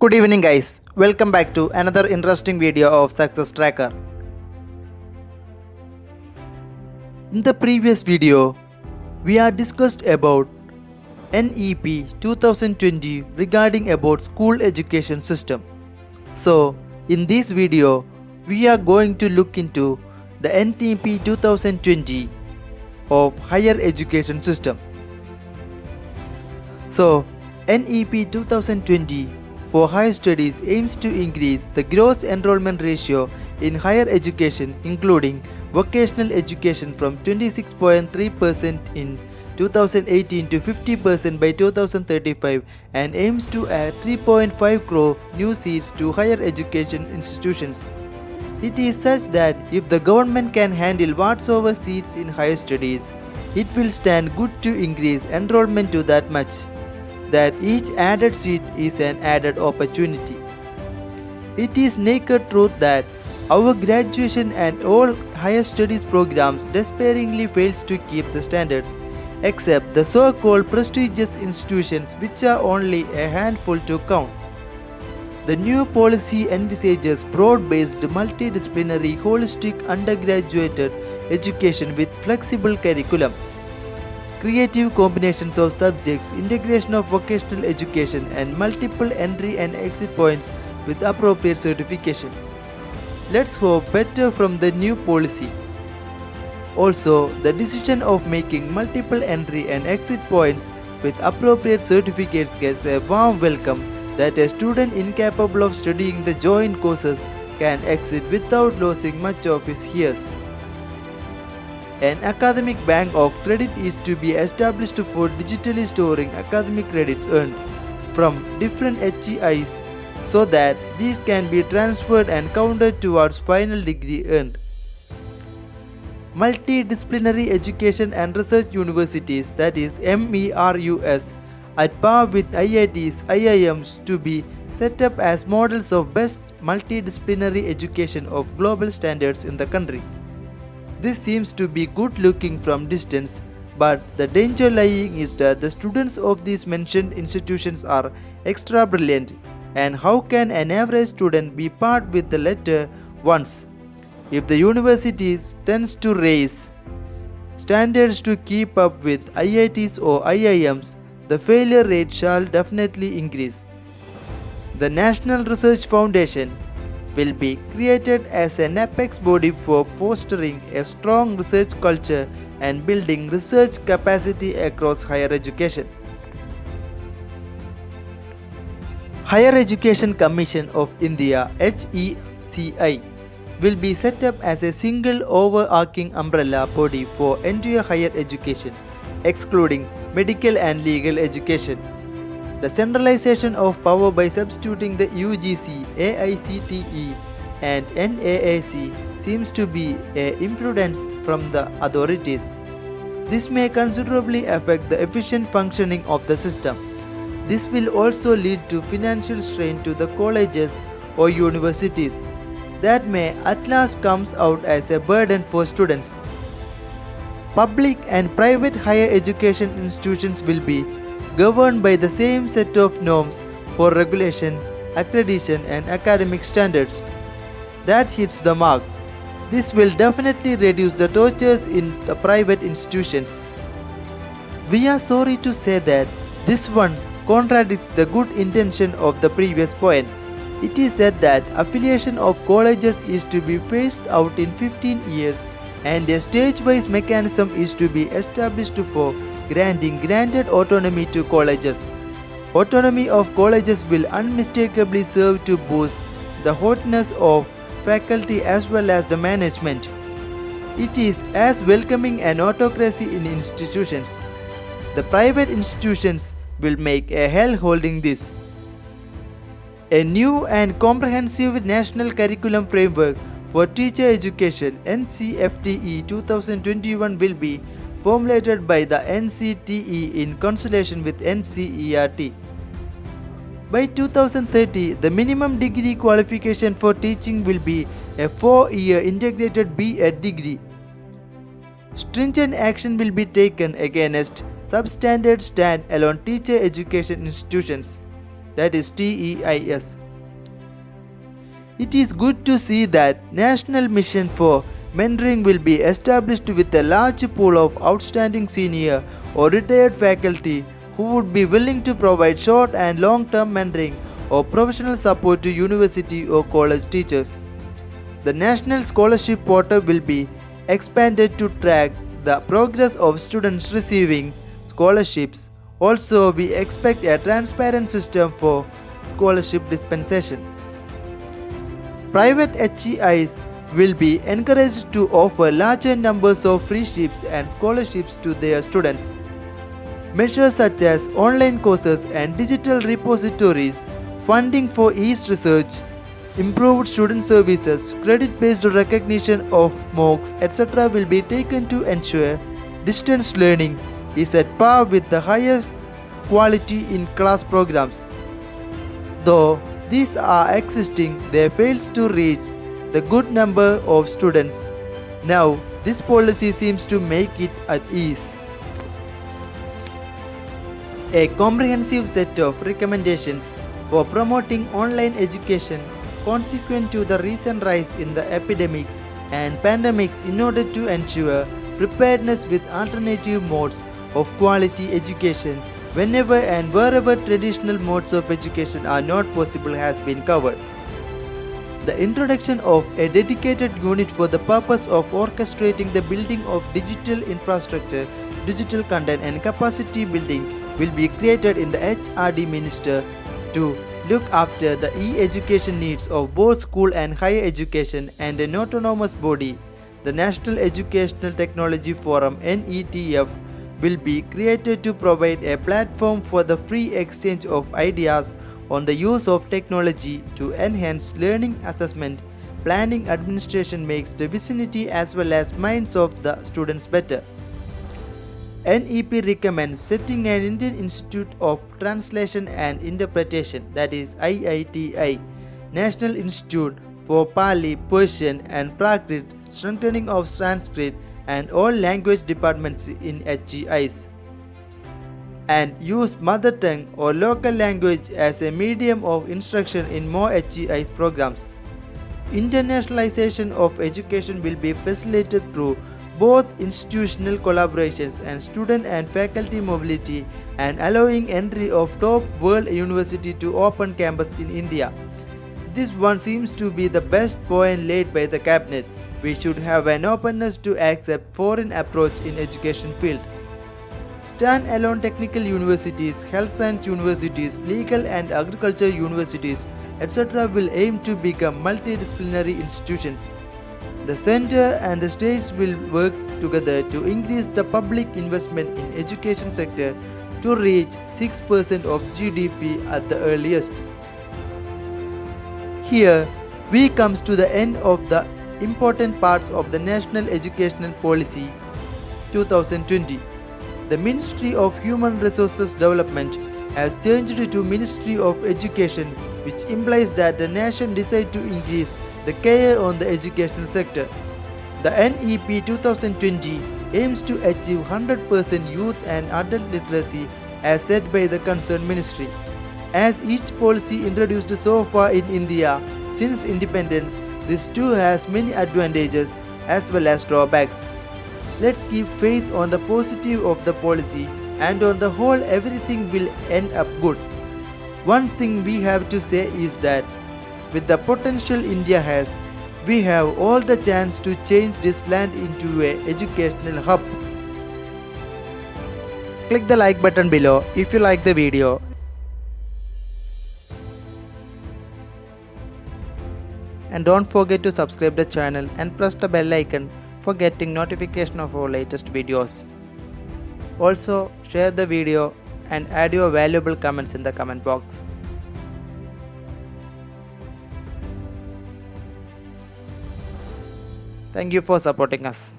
Good evening guys, welcome back to another interesting video of Success Tracker. In the previous video, we are discussed about NEP 2020 regarding about school education system. So, in this video, we are going to look into the NEP 2020 of higher education system. So, NEP 2020 for higher studies aims to increase the gross enrollment ratio in higher education including vocational education from 26.3% in 2018 to 50% by 2035 and aims to add 3.5 crore new seats to higher education institutions. It is such that if the government can handle whatsoever seats in higher studies, it will stand good to increase enrollment to that much that each added seat is an added opportunity. It is naked truth that our graduation and all higher studies programs despairingly fails to keep the standards, except the so-called prestigious institutions which are only a handful to count. The new policy envisages broad-based multidisciplinary holistic undergraduate education with flexible curriculum, creative combinations of subjects, integration of vocational education, and multiple entry and exit points with appropriate certification. Let's hope better from the new policy. Also, the decision of making multiple entry and exit points with appropriate certificates gets a warm welcome that a student incapable of studying the joint courses can exit without losing much of his years. An academic bank of credit is to be established for digitally storing academic credits earned from different HEIs so that these can be transferred and counted towards final degree earned. Multidisciplinary education and research universities, that is MERUS, at par with IITs, IIMs to be set up as models of best multidisciplinary education of global standards in the country. This seems to be good looking from distance, but the danger lying is that the students of these mentioned institutions are extra brilliant, and how can an average student be part with the latter once? If the universities tends to raise standards to keep up with IITs or IIMs, the failure rate shall definitely increase. The National Research Foundation will be created as an apex body for fostering a strong research culture and building research capacity across higher education. Higher Education Commission of India (HECI) will be set up as a single overarching umbrella body for entire higher education, excluding medical and legal education. The centralization of power by substituting the UGC, AICTE and NAAC seems to be an imprudence from the authorities. This may considerably affect the efficient functioning of the system. This will also lead to financial strain to the colleges or universities that may at last comes out as a burden for students. Public and private higher education institutions will be governed by the same set of norms for regulation, accreditation and academic standards. That hits the mark. This will definitely reduce the tortures in the private institutions. We are sorry to say that this one contradicts the good intention of the previous point. It is said that affiliation of colleges is to be phased out in 15 years and a stage-wise mechanism is to be established for granting granted autonomy to colleges. Autonomy of colleges will unmistakably serve to boost the hotness of faculty as well as the management. It is as welcoming an autocracy in institutions. The private institutions will make a hell holding this. A new and comprehensive national curriculum framework for teacher education NCFTE 2021 will be formulated by the NCTE in consultation with NCERT. By 2030, the minimum degree qualification for teaching will be a 4-year integrated B.Ed degree. Stringent action will be taken against substandard stand-alone teacher education institutions. that is TEIS. It is good to see that National Mission for Mentoring will be established with a large pool of outstanding senior or retired faculty who would be willing to provide short and long-term mentoring or professional support to university or college teachers. The National Scholarship Portal will be expanded to track the progress of students receiving scholarships. Also, we expect a transparent system for scholarship dispensation. Private HEIs will be encouraged to offer larger numbers of free ships and scholarships to their students. Measures such as online courses and digital repositories, funding for research, improved student services, credit-based recognition of marks, etc. will be taken to ensure distance learning is at par with the highest quality in class programs. Though these are existing, they fail to reach the good number of students. Now, this policy seems to make it at ease. A comprehensive set of recommendations for promoting online education consequent to the recent rise in the epidemics and pandemics in order to ensure preparedness with alternative modes of quality education whenever and wherever traditional modes of education are not possible has been covered. The introduction of a dedicated unit for the purpose of orchestrating the building of digital infrastructure, digital content and capacity building will be created in the HRD Minister to look after the e-education needs of both school and higher education, and an autonomous body, the National Educational Technology Forum (NETF), will be created to provide a platform for the free exchange of ideas on the use of technology to enhance learning, assessment, planning, administration makes the vicinity as well as minds of the students better. NEP recommends setting an Indian Institute of Translation and Interpretation, that is IITI, National Institute for Pali, Persian and Prakrit, strengthening of Sanskrit and all language departments in HEIs, and use mother tongue or local language as a medium of instruction in more HEIs programs. Internationalization of education will be facilitated through both institutional collaborations and student and faculty mobility, and allowing entry of top world university to open campus in India. This one seems to be the best point laid by the cabinet. We should have an openness to accept foreign approach in education field. Stand-alone technical universities, health science universities, legal and agriculture universities, etc. will aim to become multidisciplinary institutions. The center and the states will work together to increase the public investment in education sector to reach 6% of GDP at the earliest. Here we comes to the end of the important parts of the National Educational Policy 2020. The Ministry of Human Resources Development has changed to Ministry of Education, which implies that the nation decides to increase the care on the educational sector. The NEP 2020 aims to achieve 100% youth and adult literacy as said by the concerned ministry. As each policy introduced so far in India since independence, this too has many advantages as well as drawbacks. Let's keep faith on the positive of the policy, and on the whole everything will end up good. One thing we have to say is that with the potential India has, we have all the chance to change this land into an educational hub. Click the like button below if you like the video. And don't forget to subscribe the channel and press the bell icon for getting notification of our latest videos. Also, share the video and add your valuable comments in the comment box. Thank you for supporting us.